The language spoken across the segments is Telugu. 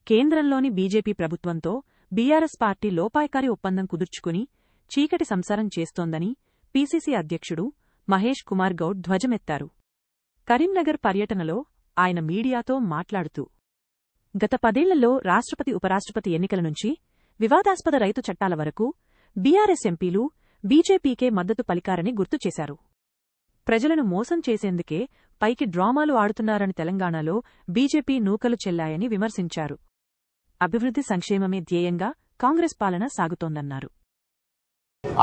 కేంద్రంలోని బీజేపీ ప్రభుత్వంతో బీఆర్ఎస్ పార్టీ లోపాయకారి ఒప్పందం కుదుర్చుకుని చీకటి సంసారం చేస్తోందని పీసీసీ అధ్యక్షుడు మహేష్ కుమార్ గౌడ్ ధ్వజమెత్తారు. కరీంనగర్ పర్యటనలో ఆయన మీడియాతో మాట్లాడుతూ గత 10 ఏళ్లలో రాష్ట్రపతి ఉపరాష్ట్రపతి ఎన్నికల నుంచి వివాదాస్పద రైతు చట్టాల వరకు బీఆర్ఎస్ ఎంపీలు బీజేపీకే మద్దతు పలికారని గుర్తుచేశారు. ప్రజలను మోసం చేసేందుకే పైకి డ్రామాలు ఆడుతున్నారని తెలంగాణలో బీజేపీ నూకలు చెల్లాయని విమర్శించారు. అభివృద్ధి సంక్షేమమే ధ్యేయంగా కాంగ్రెస్ పాలన సాగుతోందన్నారు.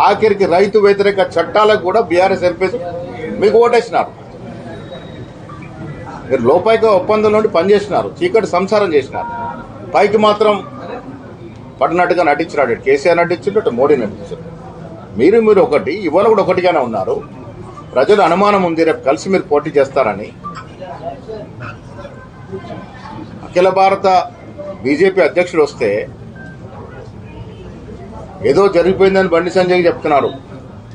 ఆఖరికి రైతు వ్యతిరేక చట్టాలకు కూడా బీఆర్ఎస్ ఎంపీలు మీకు ఓటేసినారు. మీరు లోపాయక ఒప్పందం నుండి పనిచేసినారు, చీకటి సంసారం చేసినారు. పైకి మాత్రం పడినట్టుగా నటించినాడు. కేసీఆర్ నటించిండు, మోడీ నటించారు. మీరు ఒకటి, ఇవాళ కూడా ఒకటిగానే ఉన్నారు. ప్రజలు అనుమానం ఉంది రేపు కలిసి మీరు పోటీ చేస్తారని. అఖిల భారత బీజేపీ అధ్యక్షుడు వస్తే ఏదో జరిగిపోయిందని బండి సంజయ్ చెప్తున్నారు.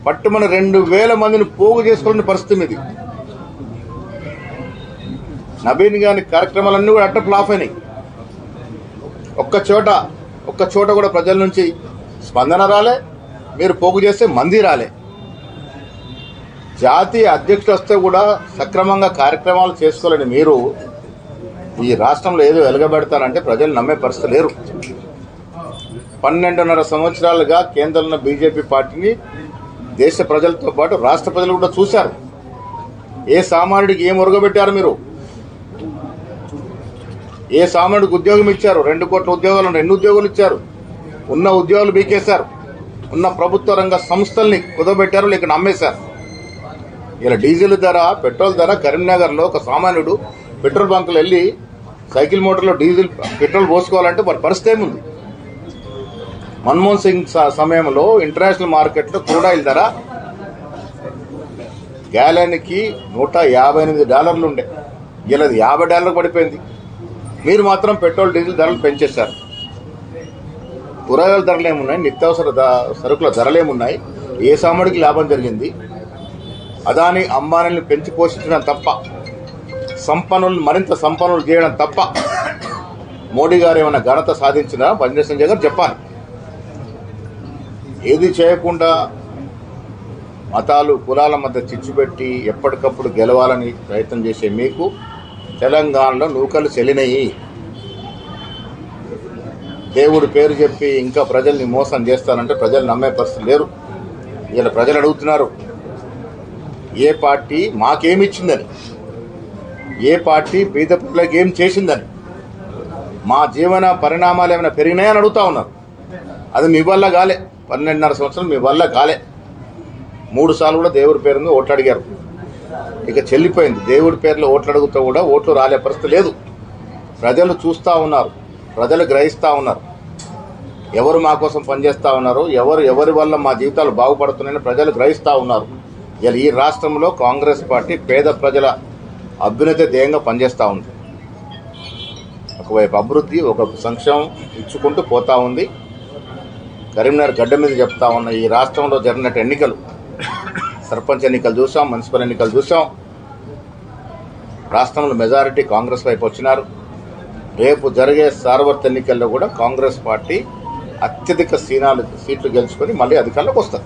పట్టుమని 2000 మందిని పోగు చేసుకునే పరిస్థితి మీది. నవీన్ గారి కార్యక్రమాలన్నీ కూడా అట్ట ఫ్లాప్ అయినాయి. ఒక్క చోట కూడా ప్రజల నుంచి స్పందన రాలే. మీరు పోగు చేస్తే మంది రాలే. జాతీయ అధ్యక్షుడు వస్తే కూడా సక్రమంగా కార్యక్రమాలు చేసుకోలేని మీరు ఈ రాష్ట్రంలో ఏదో వెలగబెడతారంటే ప్రజలు నమ్మే పరిస్థితి లేరు. 12.5 సంవత్సరాలుగా కేంద్రంలో బీజేపీ పార్టీని దేశ ప్రజలతో పాటు రాష్ట్ర ప్రజలు కూడా చూశారు. ఏ సామాన్యుడికి ఏం ఒరగబెట్టారు మీరు? ఏ సామాన్యుడికి ఉద్యోగం ఇచ్చారు? 2 కోట్ల ఉద్యోగాలను 2 ఉద్యోగాలు ఇచ్చారు. ఉన్న ఉద్యోగాలు బీకేశారు. ఉన్న ప్రభుత్వ రంగ సంస్థల్ని కుదబెట్టారు, లేక నమ్మేశారు. ఇలా డీజిల్ ధర, పెట్రోల్ ధర కరీంనగర్లో ఒక సామాన్యుడు పెట్రోల్ బంకులు వెళ్ళి సైకిల్ మోటార్లో పెట్రోల్ పోసుకోవాలంటే వారి పరిస్థితి ఏముంది? మన్మోహన్ సింగ్ సమయంలో ఇంటర్నేషనల్ మార్కెట్లో క్రూడ్ ఆయిల్ ధర గ్యాలన్కి $158 ఉండే. ఇలా $50 పడిపోయింది. మీరు మాత్రం పెట్రోల్ డీజిల్ ధరలు పెంచేశారు. కూరగాయల ధరలు ఏమున్నాయి? నిత్యావసర సరుకుల ధరలు ఏమున్నాయి? ఏ సామాన్యుడికి లాభం జరిగింది? అదాని అంబానీలను పెంచి పోషించడం తప్ప, సంపన్నులను మరింత సంపన్నులు చేయడం తప్ప మోడీ గారు ఏమైనా ఘనత సాధించినా బండి సంజయ్ గారు చెప్పాలి. ఏది చేయకుండా మతాలు కులాల మధ్య చిచ్చుపెట్టి ఎప్పటికప్పుడు గెలవాలని ప్రయత్నం చేసే మీకు తెలంగాణలో నూకలు చెల్లినయి. దేవుడి పేరు చెప్పి ఇంకా ప్రజల్ని మోసం చేస్తానంటే ప్రజలు నమ్మే పరిస్థితి లేరు. ఇలా ప్రజలు అడుగుతున్నారు, ఏ పార్టీ మాకేమిచ్చిందని, ఏ పార్టీ పేద ప్రజలకు ఏం చేసిందని, మా జీవన పరిణామాలు ఏమైనా పెరిగినాయని అడుగుతా ఉన్నారు. అది మీ వల్ల కాలే. 12.5 సంవత్సరం మీ వల్ల కాలే. 3 సార్లు కూడా దేవుడి పేరు మీద ఓట్లు అడిగారు. ఇక చెల్లిపోయింది. దేవుడి పేర్లో ఓట్లు అడుగుతూ కూడా ఓట్లు రాలే పరిస్థితి లేదు. ప్రజలు చూస్తూ ఉన్నారు, ప్రజలు గ్రహిస్తూ ఉన్నారు. ఎవరు మా కోసం పనిచేస్తూ ఉన్నారు, ఎవరి వల్ల మా జీవితాలు బాగుపడుతున్నాయని ప్రజలు గ్రహిస్తూ ఉన్నారు. ఇలా ఈ రాష్ట్రంలో కాంగ్రెస్ పార్టీ పేద ప్రజల అభ్యున్నతి ధ్యేయంగా పనిచేస్తూ ఉంది. ఒకవైపు అభివృద్ధి, ఒక సంక్షేమం ఇచ్చుకుంటూ పోతా ఉంది. కరీంనగర్ గడ్డ మీద చెప్తా ఉన్న ఈ రాష్ట్రంలో జరిగినట్టు ఎన్నికలు, సర్పంచ్ ఎన్నికలు చూసాం, మున్సిపల్ ఎన్నికలు చూసాం. రాష్ట్రంలో మెజారిటీ కాంగ్రెస్ వైపు వచ్చినారు. రేపు జరిగే సార్వత్రిక ఎన్నికల్లో కూడా కాంగ్రెస్ పార్టీ అత్యధిక సీట్లు గెలుచుకొని మళ్ళీ అధికారంలోకి వస్తారు.